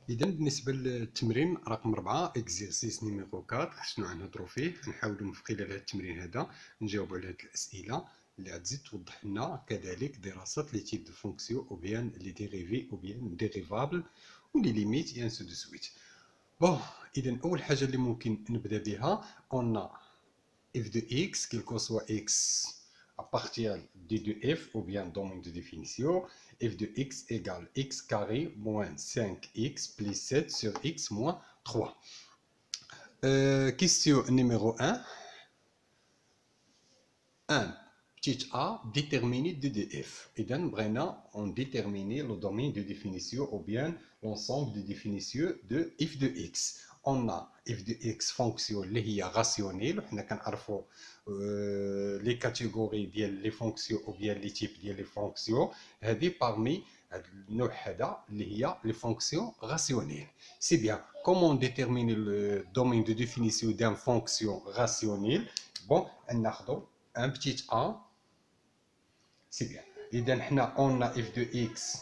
إذا بالنسبة للتمرين رقم 4 إكزيرسيس نيميرو 4 شنو غنهضرو فيه؟ نحاولو من خلال هذا التمرين هذا نجاوبو على هاد الأسئلة اللي غتزيد توضح لنا كذلك دراسة لي تيب دو فونكسيون أو بيان لي ديريفي أو بيان ديريفابل و لي ليميت إي انسو دو سويت. بون إذا أول حاجة اللي ممكن نبدا بها أون f de x, quel que soit x appartient de f ou bien domaine de définition, f de x égale x carré moins 5x plus 7 sur x moins 3. Question numéro 1. 1. Petit a, déterminer de df. Et donc, maintenant, on détermine le domaine de définition ou bien l'ensemble de définition de f de x. On a f de x fonction qui est rationnelle. On a les catégories des fonctions ou bien les types des fonctions. Et parmi les fonctions rationnelles. C'est bien. Comment on détermine le domaine de définition d'une fonction rationnelle? Bon, on a un petit a. C'est bien. Et donc, on a f de x.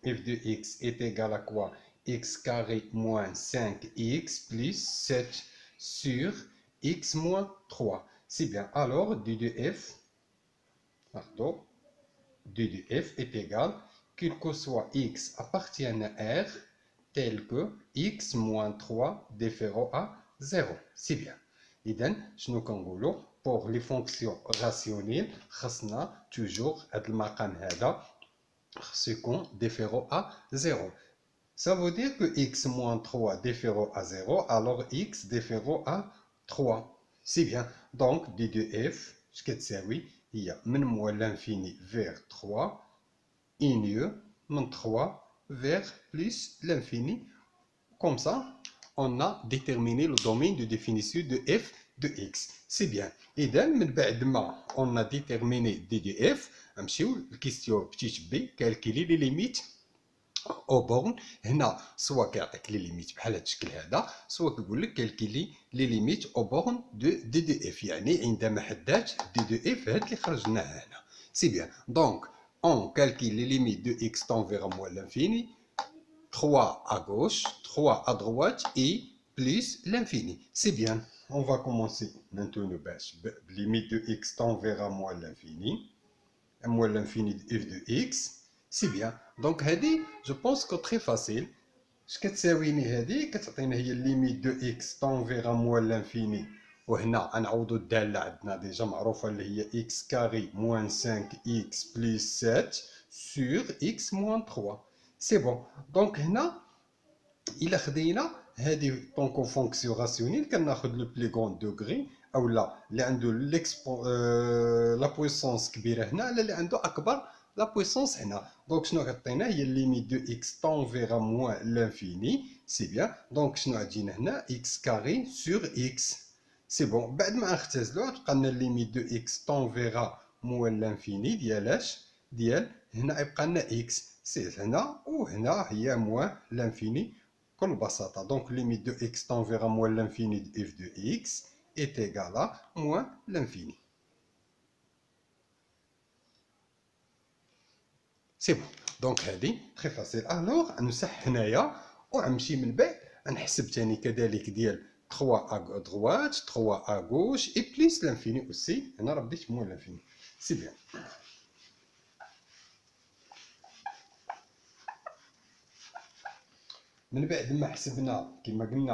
F de x est égal à quoi? X carré moins 5x plus 7 sur x moins 3. C'est bien. Alors, d de f, pardon, d de f est égal, quel que soit x appartient à R, tel que x moins 3 déférent à 0. C'est bien. Et donc, je nous pour les fonctions rationnelles, on a toujours ce qu'on déférent à 0. Ça veut dire que x moins 3 déférent à 0, alors x déférent à 3. C'est bien. Donc, d de f, ce que c'est, oui, il y a moins l'infini vers 3, et mieux, moins 3 vers plus l'infini. Comme ça, on a déterminé le domaine de définition de f de x. C'est bien. Et donc, on a déterminé d de f, la question petite b, calculer les limites au borne. هنا soit كيعطيك les limites بحال هذا الشكل هذا، soit كيقول لك calculer les limites au borne de d de f، يعني عندما حدات d de f هاد اللي خرجناها هنا. C'est bien. Donc, on calcule les limites de x tend vers moins l'infini. 3 à gauche, 3 à droite et plus l'infini. C'est bien. On va commencer maintenant. Limite de x tend vers moins l'infini. Moins l'infini de f de x. C'est bien. Donc, je pense que très facile. Ce que tu as limite de x tend vers moins l'infini. وهنا نعوضو الدالة عندنا ديجا معروفة اللي هي x carré moins 5x plus 7 sur x moins 3. C'est bon. Donc هنا إلا خدينا هذه طونكو فونكسيون راسيونيل كناخد لو بلي غون دوغري اولا اللي عنده لا بويسونس كبيره هنا على اللي عنده اكبر لا بويسونس هنا. دونك شنو عطينا هي ليميت دو اكس طون فيغا موان لانفيني. سي بيان. دونك شنو عندنا هنا اكس كاري سور اكس. سي بون. بعد ما نختزلوه تبقى لنا ليميت دو اكس طون فيغا موان لانفيني ديالاش ديال هنا يبقى لنا اكس سي هنا وهنا هي موان لانفيني بكل بساطة. دونك ليميت دو x tend vers moins l'infini de f de x est égal à moins l'infini. سي بون. دونك هذه تري فاسيل. الوغ نمسح هنايا ونمشي من بعد نحسب ثاني كذلك ديال 3 à droite 3 à gauche et plus l'infini aussi. هنا راه بديت moins l'infini. سي بيان. من بعد ما حسبنا كما قلنا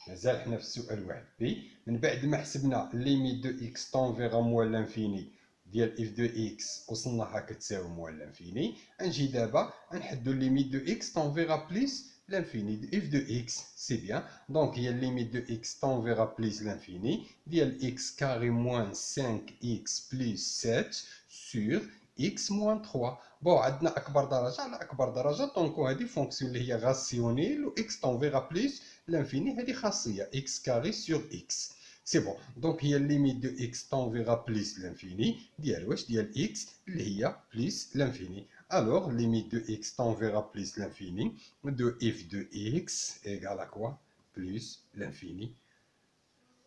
مازال حنا في السؤال واحد بي. من بعد ما حسبنا ليميت دو اكس طون فيغا موان لانفيني ديال اف دو اكس وصلناها كتساوي موان لانفيني، نجي دابا نحدو ليميت دو اكس طون فيغا بليس l'infini de f de x. C'est bien. Donc, il y a limite de x tend vers plus l'infini. Il y a x carré moins 5x plus 7 sur x moins 3. Bon, عندنا أكبر درجة على أكبر درجة. Donc, هذه فونكسيون اللي هي راسيونيل و x tend vers plus l'infini هذه خاصية x carré sur x. C'est bon. Donc, il y a limite de x tend vers plus l'infini. ديال واش ديال x اللي هي plus l'infini. Alors, limite de x tend vers plus l'infini de f de x égale à quoi? Plus l'infini.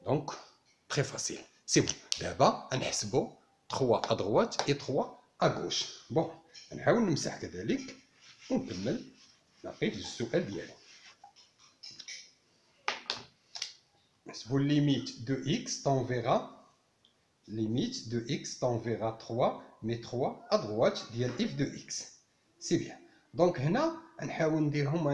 Donc, très facile. C'est bon. D'abord, on نحسبو 3 à droite et 3 à gauche. Bon, نحاول نمسح كذلك ونكمل نعطيه السؤال ديالي. نحسبوا limite de x t'enverra limite de x t'enverra 3 mais 3 à droite ديال f de x. سي بيان. دونك هنا نحاول نديرهم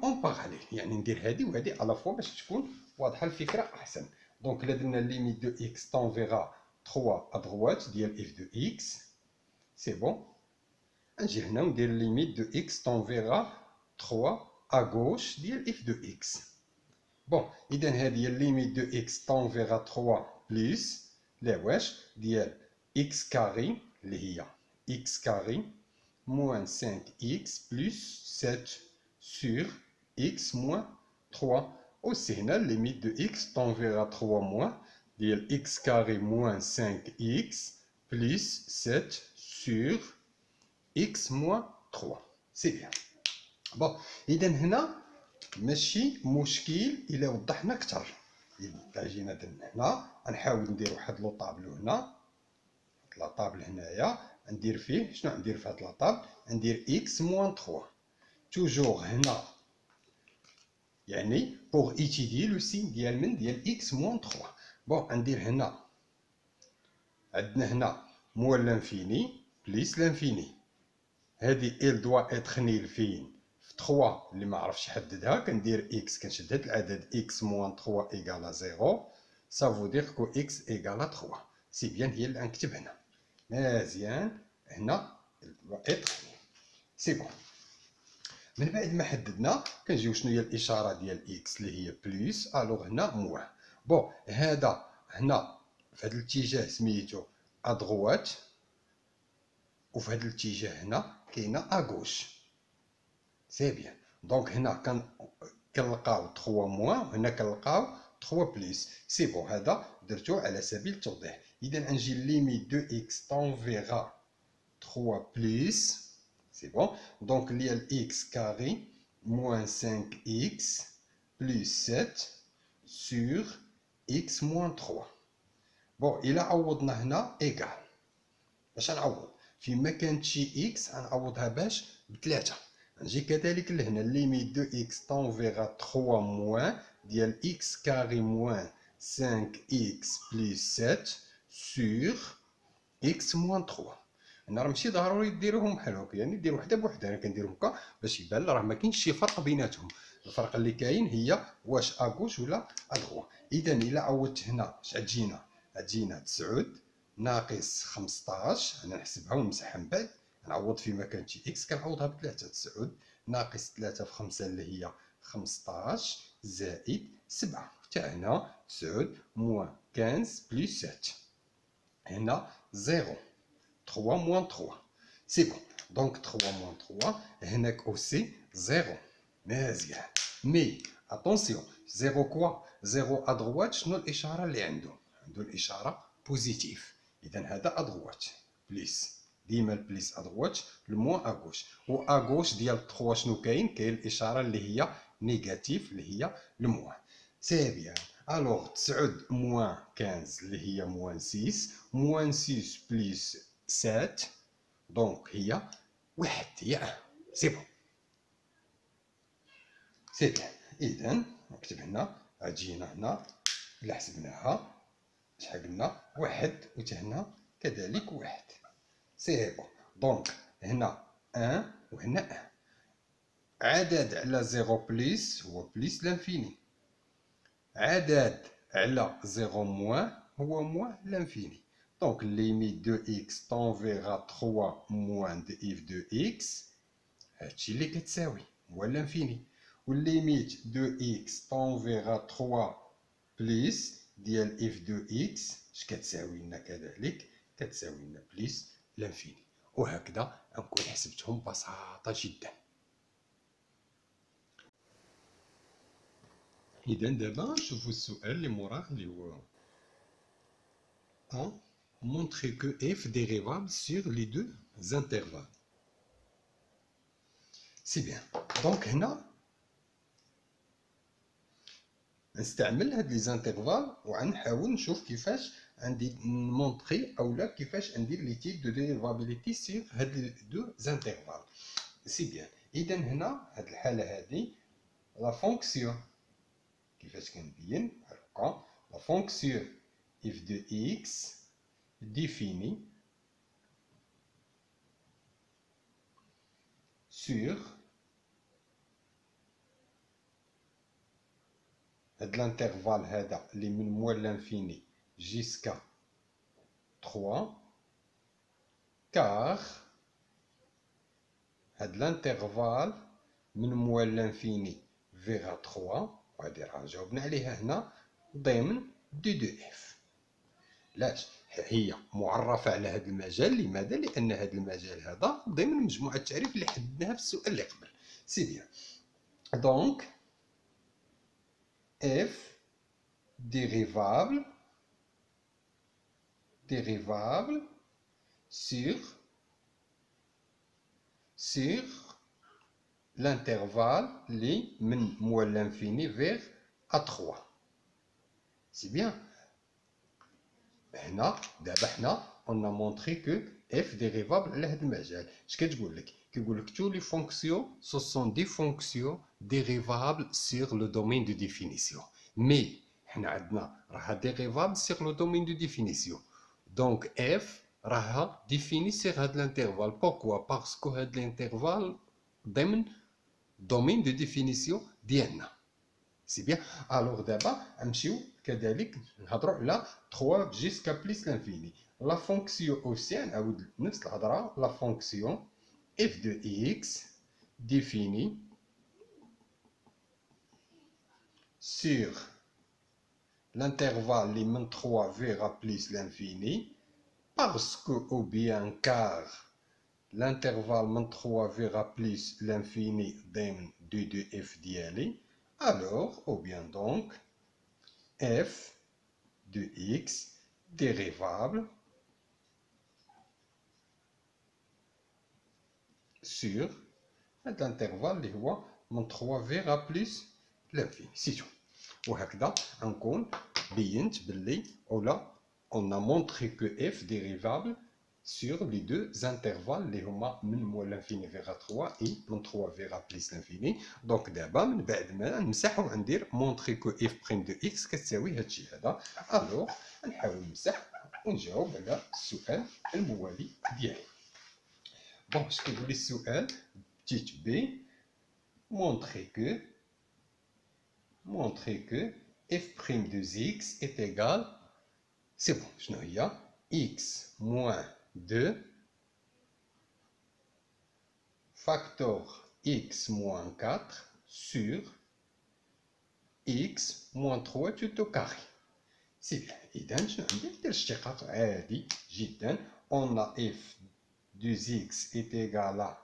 اون باراليل، يعني ندير هذه وهذه على فوا باش تكون واضحه الفكره احسن. دونك الا درنا ليميت دو x t'enverra 3 à droite ديال f de x سي بون. نجي هنا وندير ليميت دو x t'enverra 3 à gauche ديال f de x. بون اذا هذه هي ليميت دو x t'enverra 3 بلس لا واش ديال x كاري اللي هي x كاري moins 5x plus 7 sur x moins 3. Aussi, la limite de x t'enverra 3 moins ديال x carré moins 5x plus 7 sur x moins 3. C'est bien. Bon, إذا هنا ماشي مشكل إلا وضحنا أكثر. إذا جينا درنا هنا غنحاول ندير واحد لو طابلو هنا، لا طابل هنايا ندير فيه شنو ندير في هاد لاطابل، ندير x moins 3 توجور هنا، يعني بوغ ايتيدي لو سين ديال من ديال x moins 3. بون ندير هنا عندنا هنا موال لانفيني بليس لانفيني، هادي ال دوا اتر نيل فين في 3 اللي ما عرفتش حددها، كندير x كنشد هاد العدد x moins 3 ايكال 0 سافو دير كو x ايكال 3. سي بيان هي اللي غنكتب هنا مزيان هنا اتر سي بون. من بعد ما حددنا كنجيو شنو هي الاشاره ديال اكس اللي هي بلس، الوغ هنا موان. بون هذا هنا في هذا الاتجاه سميتو ادغوات، وفي هذا الاتجاه هنا كاينه اغوش. سي بيان. دونك هنا كنلقاو 3 موان وهنا كنلقاو 3 بلس. سي بون هذا درتو على سبيل التوضيح. اذا نجي ليميت دو اكس طونفيغا 3 plus, c'est bon. Donc, il y a x carré moins 5x plus 7 sur x moins 3. Bon, il a عوضنا هنا égal. باش نعوض فيما كانت شي x غنعوضها باش بثلاثة. نجي كذلك لهنا ليميت دو x طونفيغا 3 موان ديال x carré moins 5x plus 7 sur x moins 3. انا راه ماشي ضروري ديروهم بحال هكا، يعني دير وحده بوحده، انا كنديرهم هكا باش يبان راه ما كاينش شي فرق بيناتهم. الفرق اللي كاين هي واش اغوش ولا ادغوا. اذا الا عوضت هنا اش غتجينا؟ غتجينا 9 ناقص 15، انا نحسبها ونمسحها من بعد. نعوض فيما كانت شي اكس كنعوضها بثلاثه. 9 ناقص 3 في 5 اللي هي 15 زائد 7 حتى هنا 9 موان 15 بلس 7 هنا 0 3 moins 3. C'est bon. Donc 3 moins 3, هناك aussi 0. مزيان. Mais attention, 0 quoi? 0 à droite شنو الإشارة اللي عنده؟ عنده الإشارة بوزيتيف. إذا هذا à droite. بليس. ديما البليس à droite, le moins à gauche. و à gauche ديال 3 شنو كاين؟ كاين الإشارة اللي هي نيجاتيف اللي هي le moins. C'est bien. Alors 9 moins 15 اللي هي moins 6. moins 6 plus 7 دونك هي واحد هي سي بون. سي بيان. اذا نكتب هنا غتجينا هنا الا حسبناها شحال قلنا واحد وهنا كذلك واحد. سي بون. دونك هنا ان وهنا ان. عدد على زيرو بليس هو بليس لانفيني، عدد على زيرو موان هو موان لانفيني. Donc, limite de x t'enverra 3 moins de f de x, هادشي اللي كتساوي هو l'infini. و limite de x t'enverra 3 plus ديال f de x اش كتساوي لنا كذلك؟ كتساوي لنا بليس l'infini. وهكذا نكون حسبتهم ببساطة جدا. إذا دابا نشوفو السؤال اللي موراه اللي هو montrer que f dérivable sur les deux intervalles. C'est bien. Donc هنا نستعمل هاد لي زانترفال وغنحاول نشوف كيفاش عندي نمونطري اولا كيفاش ندير لي تيب دو ديريفابيليتي سيغ هاد لي دو زانترفال. سي بيان. اذا هنا هاد الحاله هادي لا فونكسيون كيفاش كنبين هكا لا فونكسيون f de x définie sur هاد l'intervalle هذا اللي من موال l'infini jusqu'à 3 car هاد l'intervalle من موال l'infini vers 3 وهادي راه جاوبنا عليها هنا ضمن دي دو اف. علاش هي معرفه على هذا المجال؟ لماذا؟ لان هذا المجال هذا ضمن مجموعه التعريف اللي حددناها في السؤال اللي قبل. سي بيان. دونك اف dérivable sur l'intervalle li من موال l'infini vers à 3. C'est bien. هنا دابا حنا on a montré que f dérivable على هذا المجال. اش كتقول لك؟ كيقول لك tous les fonctions ce sont des fonctions dérivables sur le domaine de définition. Mais حنا عندنا راها dérivable sur le domaine de définition. Donc f راها définie sur هذا l'intervalle. Pourquoi? Parce que هذا l'intervalle ضمن domaine de définition ديالنا. سي بيان. الوغ دابا نمشيو كذلك نهضروا على 3 جيسكا بليس لانفيني. لا فونكسيون اوسي نعاود نفس الهضره. لا فونكسيون اف دو اكس ديفيني سور l'intervalle اللي من 3 vers plus l'infini parce que ou bien car l'intervalle من 3 vers plus l'infini ضمن دو اف ديالي. Alors, ou bien donc, f de x dérivable sur l'intervalle اللي هو من 3 vers plus l'infini. سيتو. وهكذا نكون بينت باللي ولا on a montré que f dérivable sur les deux intervalles اللي هما من موال l'infini vers 3 et من 3 vers plus l'infini. دونك دابا من بعد ما نمسح وندير مونطري كو اف بريم دو اكس كتساوي هادشي هذا. الوغ نحاول نمسح ونجاوب على السؤال الموالي ديالي. بون اش كيقول لي السؤال؟ بتيت بي مونطري كو f prime de x est égal. سي بون. شنو هي؟ x moins 2 facteur x moins 4 sur x moins 3 tout au carré. سي بيان. إذا شنو عندي؟ ندير اشتقاق عادي جدا. on a f de x est égal à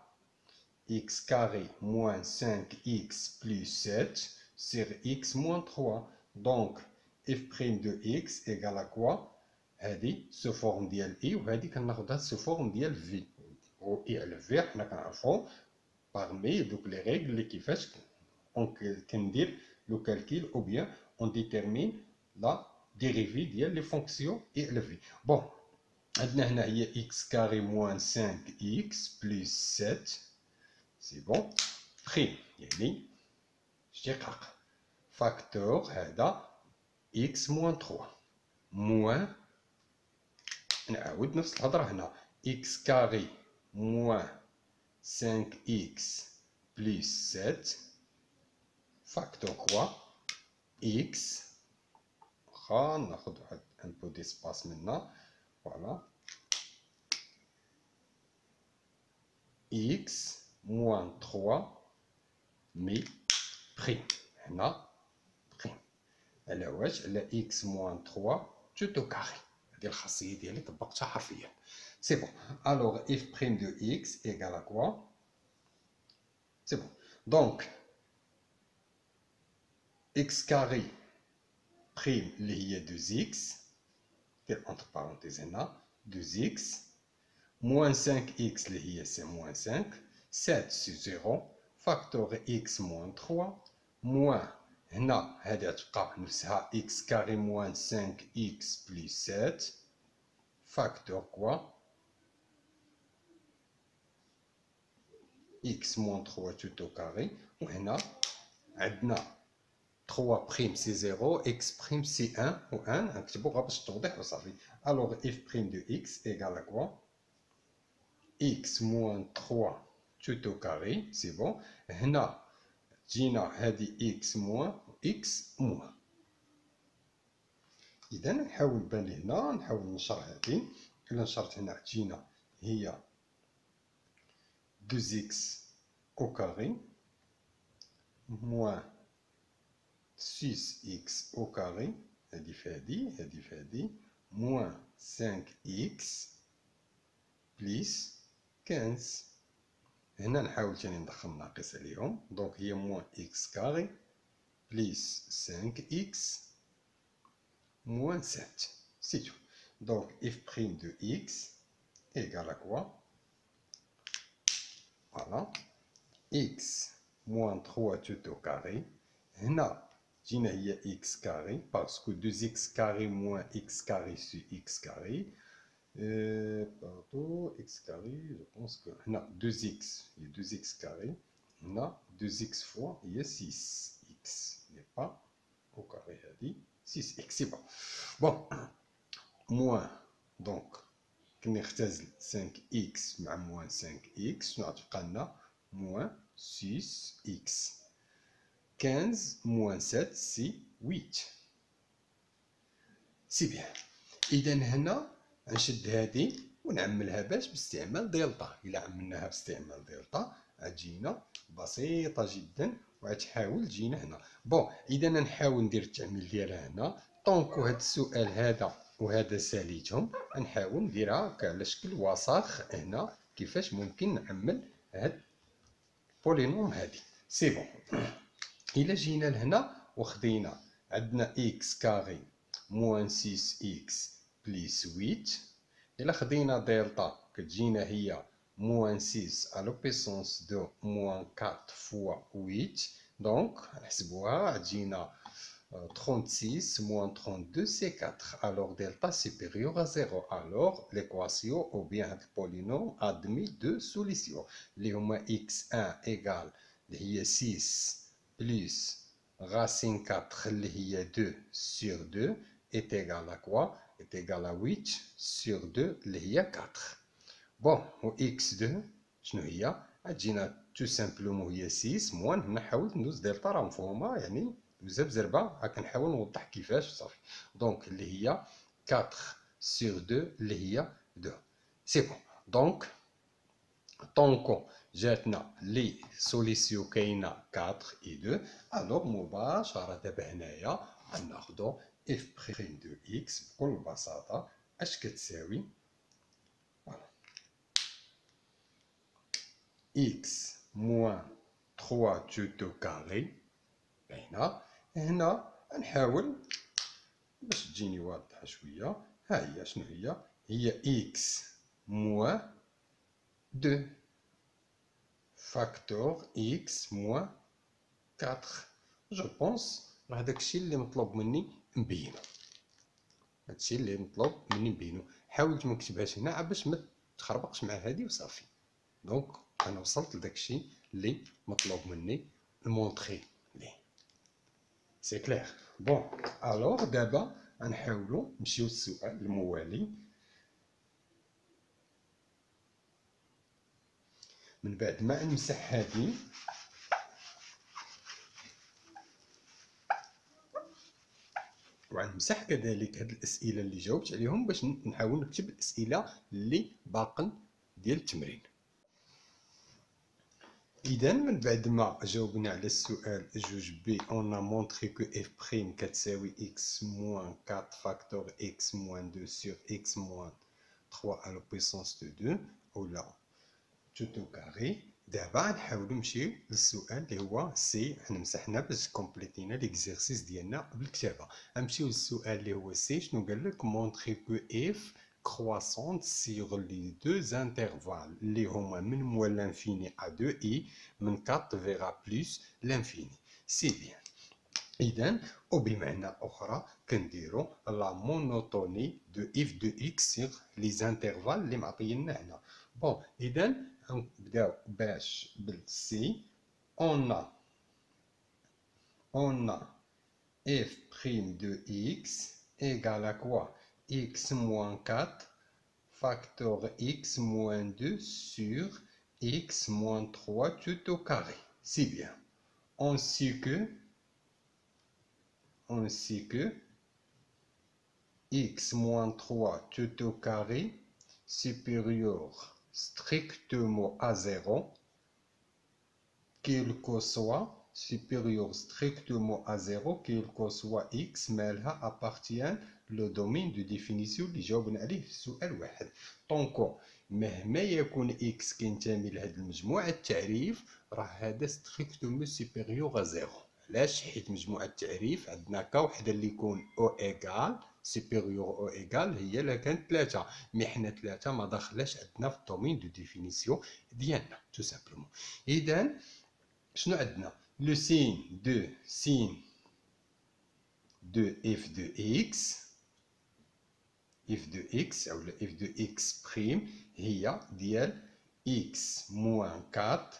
x carré moins 5x plus 7 sur x moins 3. Donc f prime de x égale à quoi؟ هذه سو فورم ديال اي وهذه كناخذها سو فورم ديال في. و اي على في حنا كنعرفو parmi دوك لي ريغل اللي كيفاش كندير لو كالكيل او بيان اون ديتيرمين لا ديريفي ديال لي فونكسيون اي على في. بون عندنا هنا هي اكس كاري موان 5 اكس بلس 7. سي بون. بريم يعني اشتقاق فاكتور هذا اكس موان 3 موان نعاود نفس الهضره هنا x carré moins 5x plus 7 facteur quoi x واخا ناخد واحد ان بو ديسباس منا فوالا x moins 3 مي بريم. هنا بريم على واش؟ على x moins 3 تو كاري. هذه الخاصيه ديالي طبقتها حرفيا. سي بون. الوغ اف بريم دو اكس ايغال ا كوا؟ سي بون. دونك اكس كاري بريم اللي هي 2 اكس دير انتر بارونتيز هنا 2 اكس موان 5 اكس اللي هي سي موان 5 7 سي 0 فاكتور اكس موان 3 موان هنا هذه تبقى نفسها x carré moins 5x plus 7 facteur quoi x moins 3 tout au carré. وهنا عندنا 3 prime c'est 0, x prime c'est 1 ou 1. نكتبو غير باش التوضيح وصافي. Alors f prime de x égale à quoi? x moins 3 tout au carré, c'est bon. هنا جينا هذه x moins x moins. إذا نحاول نبان هنا، نحاول نشر هذه. إلا نشرت هنا تجينا هي 2x au carré moins 6x au carré هذه في هذه moins 5x plus 15. هنا نحاول ثاني ندخل ناقص عليهم، دونك هي moins x carré plus 5x moins 7. C'est tout. Donc f' de x égale à quoi? Voilà. X moins 3 tout au carré. هنا جينا هي x carré parce que 2x carré moins x carré sur x carré. Pardon, x carré, je pense que هنا 2x, il y a 2x carré. هنا 2x fois, il y a 6x. Il n'est pas au carré, il a dit 6x, c'est bon. Bon, moins, donc, كنختزل 5x مع moins 5x شنو غتبقى لنا moins 6x. 15 moins 7 c'est 8. سي بيان. إذا هنا نشد هذه ونعملها باستعمال دلتا. إلا عملناها باستعمال دلتا غتجينا بسيطة جدا وغتحاول تجينا هنا. بون إذا نحاول ندير التعميل ديالها هنا. طونكو هاد السؤال هذا وهذا ساليتهم نحاول نديرها على شكل وساخ هنا كيفاش ممكن نعمل هاد البولينوم هادي. سي بون. إلا جينا لهنا وخدينا عندنا إكس كاري موان 6 إكس بليس 8. إلا خدينا دلتا كتجينا هي موان 6 على بيسونس دو موان 4 فوا 8. دونك نحسبوها تجينا 36 moins 32 c'est 4. Alors delta supérieur à 0. Alors l'équation ou bien le polynôme admet deux solutions. Les x1 égale 6 plus racine 4 2 sur 2 est égal à quoi? Est égal à 8 sur 2 4. Bon, x2 شنو هي؟ تجينا tout simplement هي 6 moins نحاول ندوز دلتا راه مفهومه يعني بزاف زربه. راك نحاول نوضح كيفاش صافي. دونك اللي هي 4 sur 2 اللي هي 2. سي بون. دونك طونكو جاتنا لي سوليسيون كاينه 4 و 2. الوغ مباشره دابا هنايا غناخدو اف بريم دو اكس بكل بساطه اش كتساوي x moins 3 tout au carré. باينه. هنا نحاول باش تجيني واضحه شويه. ها هي شنو هي x moins 2 فاكتور x moins 4. جو بونس راه داكشي اللي مطلوب مني نبينو. هادشي اللي مطلوب مني نبينو. حاولت ما نكتبهاش هنا باش ما تخربقش مع هادي وصافي. دونك انا وصلت لداكشي اللي مطلوب مني نمونطري ليه. سي كلير. بون الوغ دابا غنحاولوا نمشيو للسؤال الموالي. من بعد ما نمسح هادي وغنمسح كذلك هاد الاسئله اللي جاوبت عليهم باش نحاول نكتب الاسئله اللي باقن ديال التمرين. إذا من بعد ما جاوبنا على السؤال جوج بي on a montré que f' كتساوي x moins 4 فاكتور x moins 2 sur x moins 3 à la puissance de 2 ولا tout au carré. دابا نحاولوا نمشيو للسؤال اللي هو سي. حنا مسحنا باش كومبليتينا ليكزيرسيس ديالنا بالكتابه. نمشيو للسؤال اللي هو سي. شنو قال لك؟ montrer que f croissante sur les deux intervalles اللي هما من moins l'infini à 2i من 4 vers plus l'infini. سي بيان. إذا وبمعنى أخرى كنديرو لا مونوتوني دو اف دو اكس سيغ لي زانترفال اللي معطينا هنا. بون إذا نبداو باش بالسي. on a f' de x égale à quoi? X moins 4 facteur x moins 2 sur x moins 3 tout au carré. C'est bien. Ainsi que x moins 3 tout au carré supérieur strictement à 0, qu'il que soit supérieur strictement à 0, qu'il que soit x مالها appartient le domaine de définition اللي جاوبنا عليه في السؤال واحد. طونكو مهما يكون x كينتمي لهاد المجموعة التعريف راه هذا strictement supérieur à 0. علاش؟ حيت مجموعة التعريف عندنا كا وحدة اللي يكون او ايكال سوبيريور او ايكال هي اللي كانت 3 مي حنا 3 ما داخلاش عندنا في الدومين دو ديفينيسيون ديالنا تو سامبلومون. اذا شنو عندنا؟ لو سين دو اف دو اكس او اف دو اكس بريم هي ديال اكس موان 4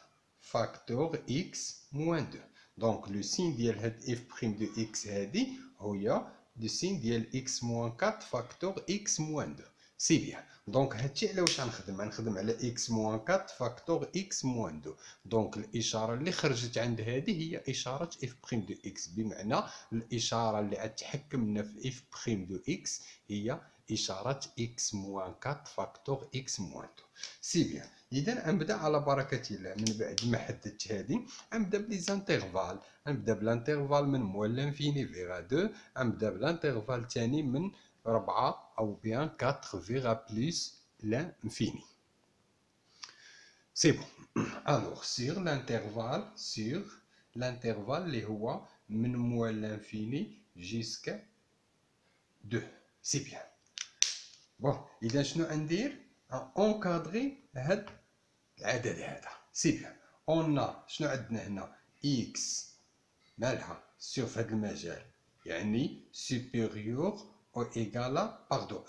فاكتور اكس موان 2. دونك لو سين ديال هاد اف بريم دو اكس هادي هي لو سين ديال اكس موان 4 فاكتور اكس موان 2. سي بيان. دونك هادشي على واش غنخدم على اكس موان 4 فاكتور اكس موان 2. دونك الاشاره اللي خرجت عند هذه هي اشاره اف بريم دو اكس، بمعنى الاشاره اللي غتحكم لنا في اف بريم دو اكس هي اشاره اكس موان 4 فاكتور اكس موان 2. سي بيان. اذا غنبدا على بركه الله. من بعد ما حددت هذه غنبدا بلي زانترفال. غنبدا بلانترفال من موال لانفيني فيغا 2، غنبدا بلانترفال الثاني من 4 او بيان 4 فيغا بلس لانفيني. سي بون. الوغ سيغ لانترفال اللي هو من موال لانفيني جيسكا 2. سي بيان. بون اذا شنو غندير؟ اونكادري هاد العدد هذا. سي بيان. اون شنو عندنا هنا؟ اكس مالها سيغ في هاد المجال يعني سوبيريور او ايكالا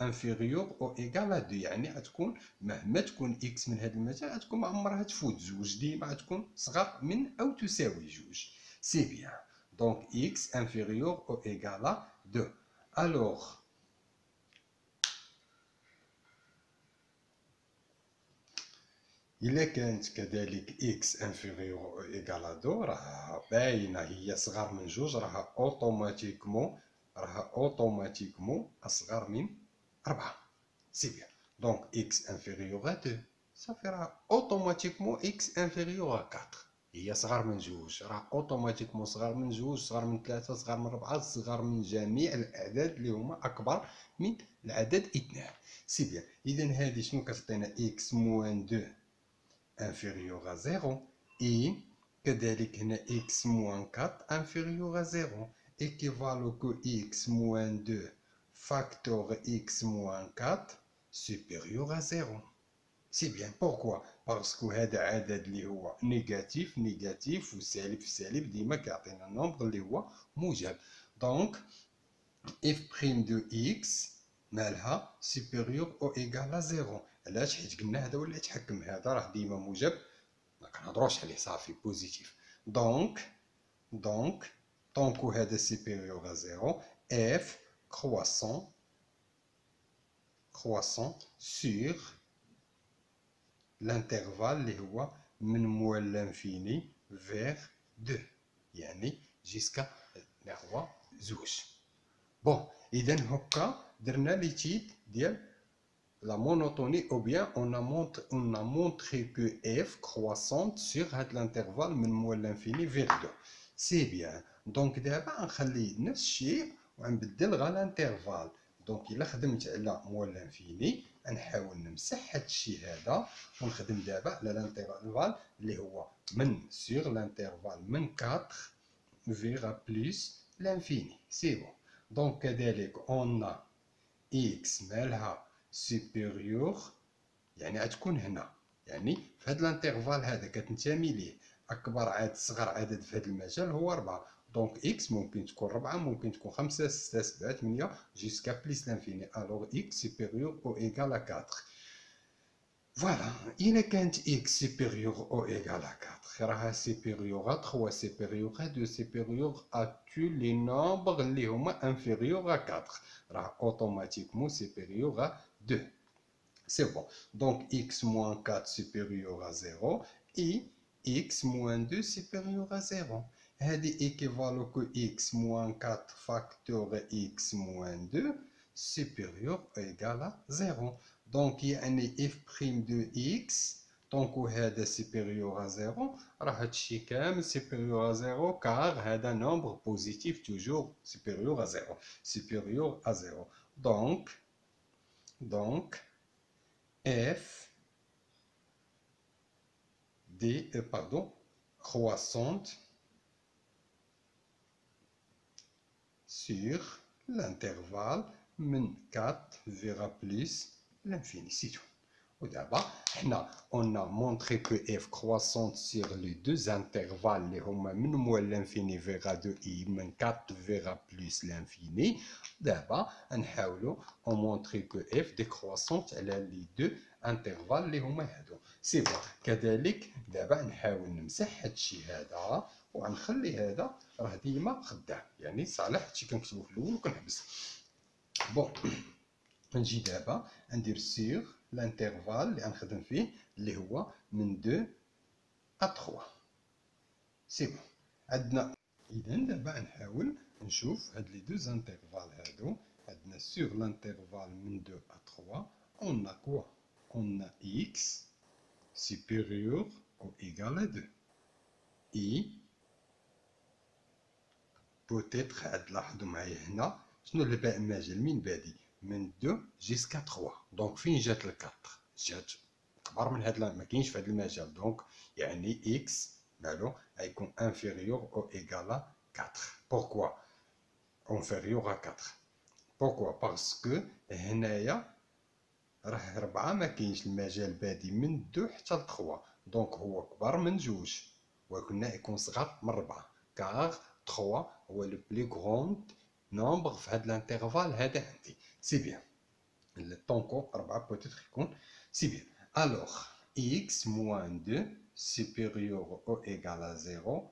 انفيريور او ايكالا 2، يعني غتكون مهما تكون اكس من هاد المجال غتكون ما عمرها تفوت جوج، ديما غتكون صغار من او تساوي جوج. سي بيان. دونك اكس انفيريور او ايكالا 2. الوغ إلا كانت كذلك x inférieur ou égal à 2 راه باينة هي صغار من جوج، راها اوتوماتيكمون أصغر من 4. سي بيان. دونك x inférieur à 2 صافي راه اوتوماتيكمون x inférieur à 4 هي صغار من جوج، راه اوتوماتيكمون صغار من جوج، صغار من 3، صغار من 4، صغار من جميع الأعداد اللي هما أكبر من العدد 2. سي بيان. إذا هذه شنو كتعطينا؟ x موان 2 inférieur à 0 et كذلك هنا x moins 4 inférieur à 0 équivalent que x moins 2 facteur x moins 4 supérieur à 0. C'est bien. Pourquoi? Parce que هذا عدد اللي هو نيجاتيف وسالب في سالب ديما كيعطينا نومبر اللي هو موجب. دونك f' de x مالها سوبيريور او ايكال ا 0. علاش؟ حيت قلنا هذا هو اللي يتحكم، هذا راه ديما موجب ما كنهضروش عليه صافي بوزيتيف. دونك طونكو هذا سوبيريور ا 0 اف كرواسون سور لانترفال اللي هو من موال لانفيني فيغ 2، يعني جيسكا نحو زوج. بون اذا هكا درنا ليتيد ديال la monotonie ou bien on a montré que f croissante sur l'intervalle من موال l'infini vers 2. سي بيان. دونك دابا غنخلي نفس الشيء وغنبدل غير الانترفال. دونك الا خدمت على موال لانفيني غنحاول نمسح هاد الشيء هذا ونخدم دابا على الانترفال اللي هو من سور الانترفال من 4 فيغا بلس لانفيني. سي بون. دونك كذلك on a x مالها سوبيريور يعني غتكون هنا، يعني في هاد الانترفال هذا كتنتمي ليه اكبر عدد صغر عدد في هذا المجال هو 4. دونك اكس ممكن تكون 4، ممكن تكون 5، 6، 7، 8 جيسكا بليس لانفيني. الوغ اكس سوبيريور او ايكال ا 4. Voilà, il est quand x supérieur ou égal à 4, راها supérieur à 3, supérieur à 2, supérieur à tous les nombres اللي هما inférieurs à 4, راها automatiquement supérieur à 2. C'est bon. Donc x moins 4 supérieur à 0 et x moins 2 supérieur à 0. هذه équivalent que x moins 4 facteur x moins 2 supérieur ou égal à 0. Donc يعني f prime de x tant que هذا supérieur à 0 راه هادشي كامل supérieur à 0 car هذا nombre positif toujours supérieur à 0. Supérieur à 0. Donc f croissante sur l'intervalle من 4 vers plus l'infini. C'est tout. ودابا حنا on a montré que f croissante sur les deux intervalles اللي هما من moins l'infini vers 2 et من 4 vers plus l'infini. دابا نحاولوا on montrer que f décroissante على les deux intervalles اللي هما هادو. سي بون. كذلك دابا نحاول نمسح هادشي هذا وغنخلي هذا راه ديما خدام، يعني صالح هادشي كنكتبو في الاول وكنحبس. بون نجي دابا ندير سيغ الانترفال اللي غنخدم فيه اللي هو من 2 ا 3. سي بون. عندنا اذا دابا نحاول نشوف هاد لي دوز انترفال هادو. عندنا سيغ الانترفال من 2 ا 3 on a quoi? On a x supérieur ou égal à 2 et peut-être تلاحظوا معايا هنا شنو المجال من بادي من 2 jusqu'à 3. دونك فين جات ل 4؟ جات كبر من هاد ما كاينش في هاد المجال. دونك يعني x مالو غيكون inférieur ou égal à 4. pourquoi inférieur à 4؟ pourquoi parce que هنايا راه 4 ما كاينش المجال بادي من 2 حتى ل 3. دونك هو كبر من 2 ولكن يكون صغر من 4 car 3 هو لو بلي غروند نومبر في هاد الانترفال هذا عندي. سي بيان. طونكو 4 بوتيتر يكون سي بيان. الوغ x moins 2 supérieur ou égal à 0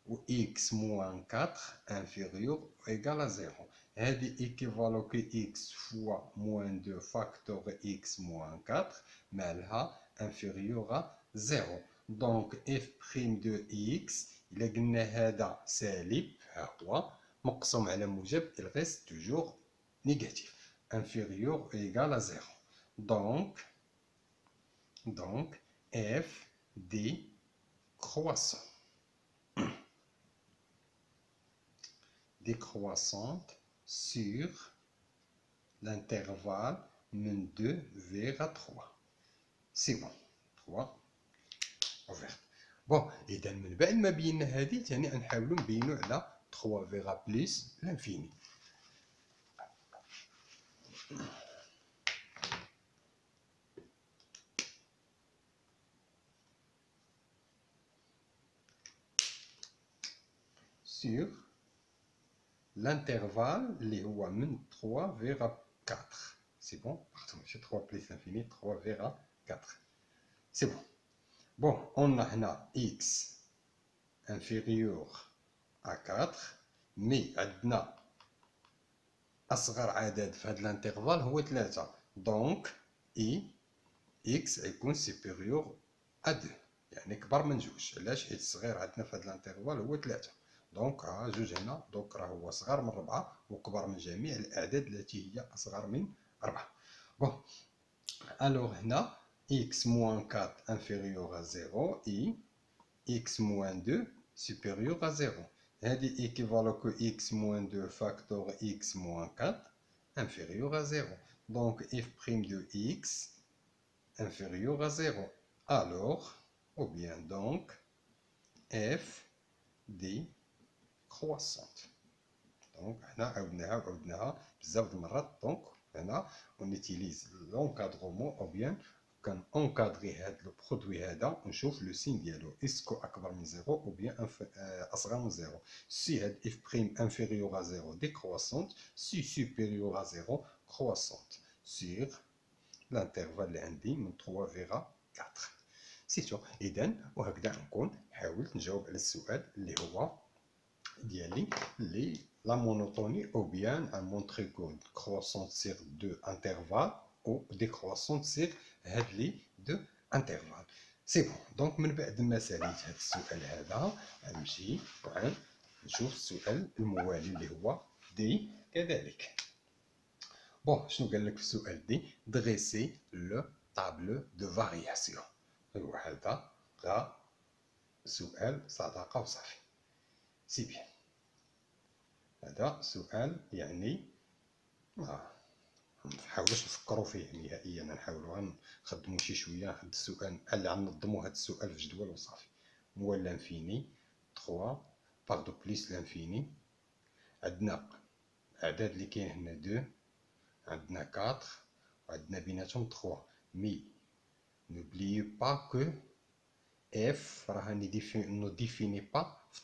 ou x moins 4 inférieur ou égal à 0. هذه équivalent que x fois moins 2 facteur x moins 4 مالها inférieur à 0. donc f prime de x إلا قلنا هذا سالب ها هو مقسوم على موجب il reste toujours négatif inférieur ou égal à 0. donc f décroissante sur l'intervalle من 2 vers 3. سي بون. 3 اوفيرت. بون اذا من بعد ما بينا هذه ثاني نحاولوا نبينوا على 3 vers plus l'infini. sur l'intervalle اللي هو من 3 vers 4. c'est bon. pardon, j'ai 3 plus l'infini 3 vers 4. c'est bon. bon on a هنا x inférieur à 4 مي عندنا أصغر عدد في هذا الانترفال هو 3. دونك إي إكس يكون سوبيريور أ 2 يعني كبر من 2. علاش؟ حيت الصغير عندنا في هذا الانترفال هو 3. دونك ها 2 هنا. دونك راه هو صغر من 4 وكبر من جميع الأعداد التي هي أصغر من 4. بون ألوغ هنا إكس موان 4 انفيريور أ 0 إي إكس موان 2 supérieur à 0. هذه équivalent que x moins 2 facteur x moins 4 inférieur à 0. Donc f' de x inférieur à 0. Alors, ou bien donc, f décroissante. Donc, عاودناها بزاف د المرات. Donc, هنا on utilise l'encadrement ou bien كنأنكادري هاد لو برودوي هذا ونشوف لو سين ديالو اسكو اكبر من 0 او بيان اصغر من 0. سي هاد اف بريم انفيريور ا 0 ديكرواسونت، سي سوبيريور ا 0 كرواسونت. سيغ الانترفال اللي عندي من 3 فيغا 4 سيتو. اذا وهكذا نكون حاولت نجاوب على السؤال اللي هو ديالي اللي لا مونوتوني او بيان ان مونتري كو كروسون سيغ دو انترفال او ديكروسون سيغ هاد لي دو انترفال. سي بون. دونك من بعد ما ساليت هاد السؤال هذا غنمشي نشوف السؤال الموالي اللي هو دي كذلك. بون شنو قال لك في السؤال دي؟ دريسي لو طابلو دو فارياسيون. هو هذا غا سؤال صداقة وصافي. سي بيان. هذا سؤال يعني ما نحاولوش نفكروا فيه نهائيا، نحاولوا نخدموا شي شويه هاد السؤال اللي غنظموا هاد السؤال في جدول وصافي. موال لانفيني 3 باغ دو بليس لانفيني. عندنا الاعداد اللي كاين هنا 2، عندنا 4 وعندنا بيناتهم 3. مي n'oubliez pas que f راه نو ديفيني با في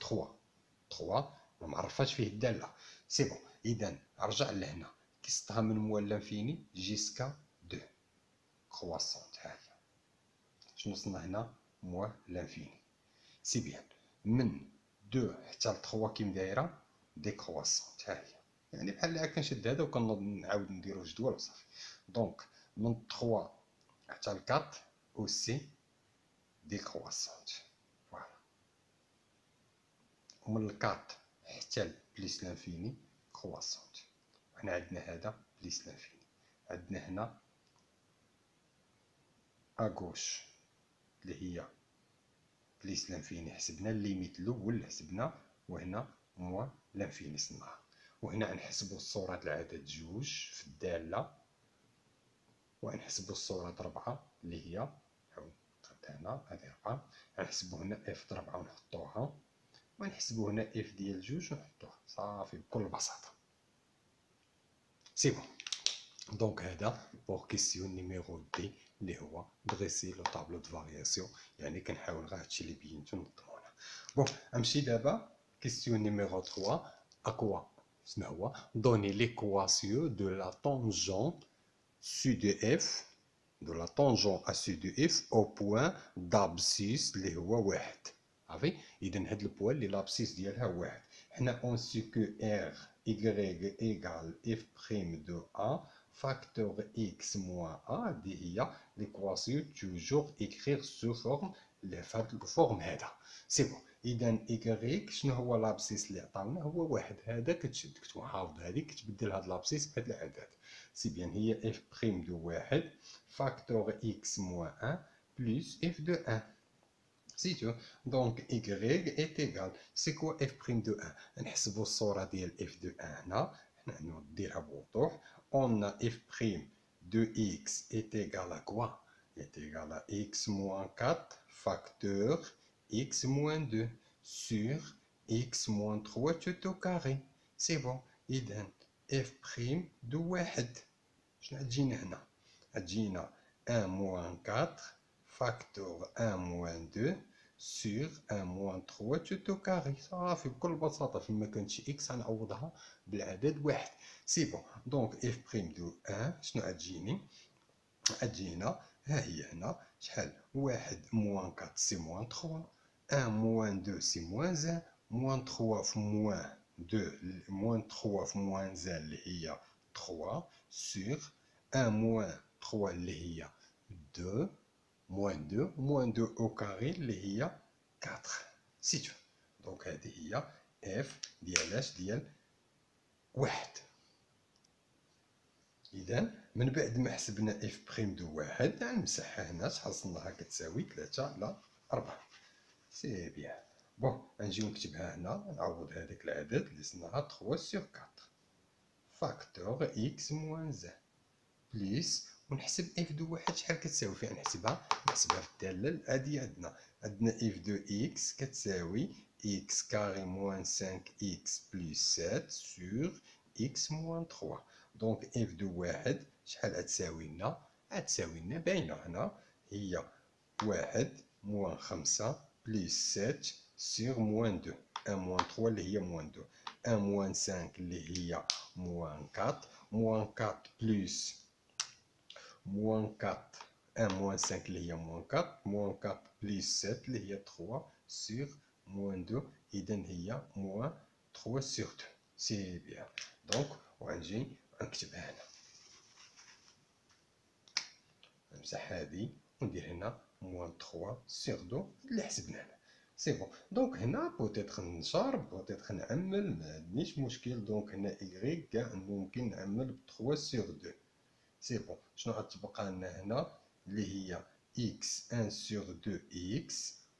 3 ما معرفاش فيه الداله. سي بون. اذا رجع لهنا قسطها من موال لانفيني جيسكا 2 كرواسونت. هاهي شنو وصلنا هنا؟ موال لانفيني. سي بيان. من 2 حتى ل 3 كيم دايره ديكرواسونت. هاهي يعني بحال هكا كنشد هذا وكنعاود نديرو جدول وصافي. دونك من 3 حتى ل 4 اوسي ديكرواسونت. فوالا. ومن 4 حتى بليس لانفيني كرواسونت. وحنا عندنا هذا بليس لانفيني. عندنا هنا اغوش اللي هي بليس لانفيني، حسبنا الليميت الاول حسبنا، وهنا موا لانفيني صنعها. وهنا غنحسبوا صورة العدد 2 في الدالة، وغنحسبوا الصورة 4 اللي هي هنا هذه 4، غنحسبوا هنا اف د 4 ونحطوها، ونحسبوا هنا اف ديال 2 ونحطوها صافي بكل بساطة. سي بون. دونك هذا بور كيسيون نيميرو دي اللي هو دريسي لو طابلو دو فارياسيون، يعني كنحاول غير هادشي اللي بينتو نظمونا. بون نمشي دابا كيسيون نيميرو 3. اكوا شنو هو؟ دوني ليكواسيون دو لا طونجون سو دو اف de la tangente à sud de f au point d'abscisse اللي هو 1. عارفين؟ إذا هاد البوان اللي لابسيس ديالها 1. حنا اون سي كو r y égale f prime de a facteur x moins a. هادي هي ليكواسيون توجور écrire sous forme في هاد الفورم هذا. سي بون. إذا y شنو هو لابسيس اللي عطاونا؟ هو 1. هذا كتشد كتكون حافظ هادي كتبدل هاد لابسيس بهاد العدد. سي بيان. هي f prime de 1 facteur x moins 1 plus f de 1. C'est tout. Donc y est égal. C'est quoi f prime de 1? نحسبوا الصورة ديال f de 1 هنا. حنا نديرها بوضوح. On a f prime de x est égal à quoi? Est égal à x moins 4 facteur x moins 2 sur x moins 3 tout au carré. C'est bon. إذا f prime de 1 شنو تجينا هنا؟ تجينا 1 moins 4 facteur 1 moins 2 sur 1 moins 3 tout au carré. صافي بكل بساطة فما كانت شي إكس غنعوضها بالعدد 1. سي بون. دونك إف بريم دو 1 شنو غتجيني؟ غتجينا ها هي هنا شحال؟ 1 moins 4 سي moins 3، 1 moins 2 سي moins 1، moins 3 في moins 2 moins 3 في moins 1 اللي هي 3 sur 1 moins 3 اللي هي 2 moins 2 moins 2 au carré اللي هي 4. سي تو. دونك هذه هي اف ديال ديال 1. إذا من بعد ما حسبنا اف بريم دو 1 غنمسحها هنا شحال صلناها كتساوي 3 على 4. سي بيان. بون غنجيو نكتبها هنا نعوض هذاك العدد اللي صلناها 3 سور 4 فاكتور اكس موان 1 بليس ونحسب اف دو 1 شحال كتساوي فيها. نحسبها في الداله هادي عندنا اف دو اكس كتساوي اكس كاري موان 5 اكس بليس 7 سور اكس موان 3. دونك اف دو 1 شحال غتساوي لنا؟ غتساوي لنا باينه هنا هي 1 موان 5 بليس 7 سور موان 2. 1 موان 3 اللي هي موان 2، 1 موان 5 اللي هي موان 4، موان 4 بليس موان 4 1 موان 5 اللي هي موان 4 موان 4 بليس 7 اللي هي 3 سور موان 2 إذا هي موان 3 سور 2 سي بيان. دونك وغنجي نكتبها هنا نمسح هادي وندير هنا موان 3 سور 2 اللي حسبنا هنا سي بون. دونك هنا بوتيتر نشارب بوتيتر نعمل ما عنديش مشكل. دونك هنا إيكغيك كاع ممكن نعمل ب 3 سور 2 سي بون. شنو غتبقى لنا هنا اللي هي x 1 sur 2x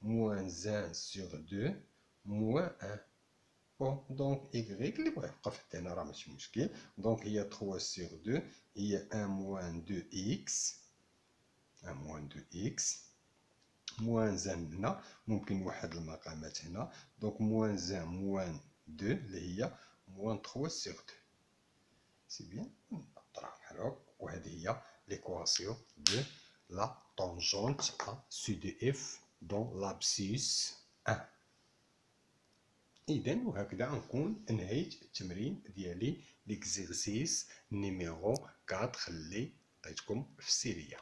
moins 1 sur 2 moins 1. بون دونك y اللي بغا يبقى في حتى هنا راه ماشي مشكل. دونك هي 3 sur 2 هي 1 moins 2x 1 moins 2x moins 1 هنا ممكن نوحد المقامات هنا. دونك moins 1 moins 2 اللي هي moins 3 sur 2 سي بيان. نطرح بحال هكا وهذه هي l'équation de la tangente à CDF dans l'abscisse 1. إذا وهكذا نكون انهيت التمرين ديالي ليكزيرسيس نيميرو 4 اللي عطيتكم في السيرية.